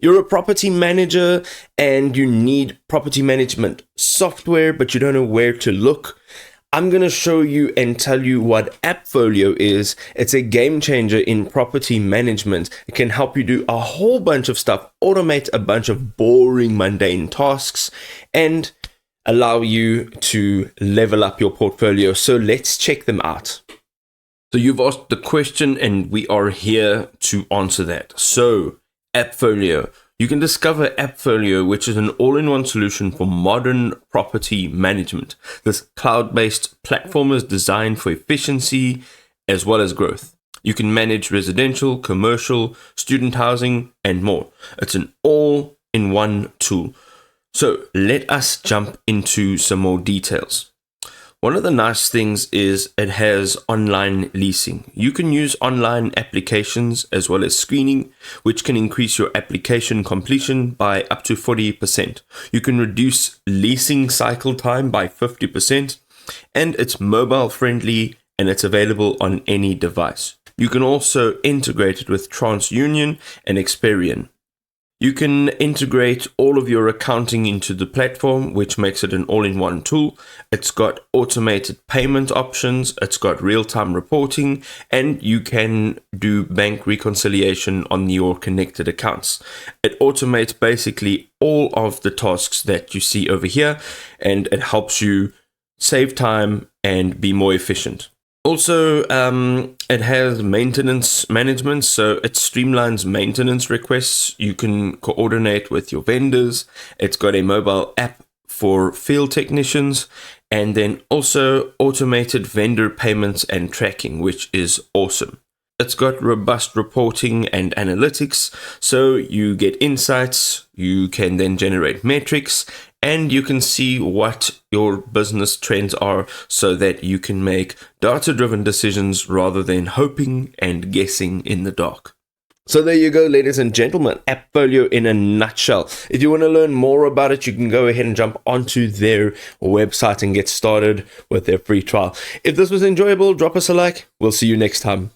You're a property manager and you need property management software, but you don't know where to look. I'm going to show you and tell you what AppFolio is. It's a game changer in property management. It can help you do a whole bunch of stuff, automate a bunch of boring, mundane tasks, and allow you to level up your portfolio. So let's check them out. So you've asked the question and we are here to answer that. So AppFolio. You can discover AppFolio, which is an all-in-one solution for modern property management. This cloud-based platform is designed for efficiency as well as growth. You can manage residential, commercial, student housing, and more. It's an all-in-one tool. So let us jump into some more details. One of the nice things is it has online leasing. You can use online applications as well as screening, which can increase your application completion by up to 40%. You can reduce leasing cycle time by 50%, and it's mobile friendly and it's available on any device. You can also integrate it with TransUnion and Experian. You can integrate all of your accounting into the platform, which makes it an all-in-one tool. It's got automated payment options, it's got real-time reporting, and you can do bank reconciliation on your connected accounts. It automates basically all of the tasks that you see over here, and it helps you save time and be more efficient. Also, it has maintenance management, so it streamlines maintenance requests. You can coordinate with your vendors. It's got a mobile app for field technicians, and then also automated vendor payments and tracking, which is awesome. It's got robust reporting and analytics, so you get insights, you can then generate metrics, and you can see what your business trends are so that you can make data-driven decisions rather than hoping and guessing in the dark. So there you go, ladies and gentlemen, AppFolio in a nutshell. If you want to learn more about it, you can go ahead and jump onto their website and get started with their free trial. If this was enjoyable, drop us a like. We'll see you next time.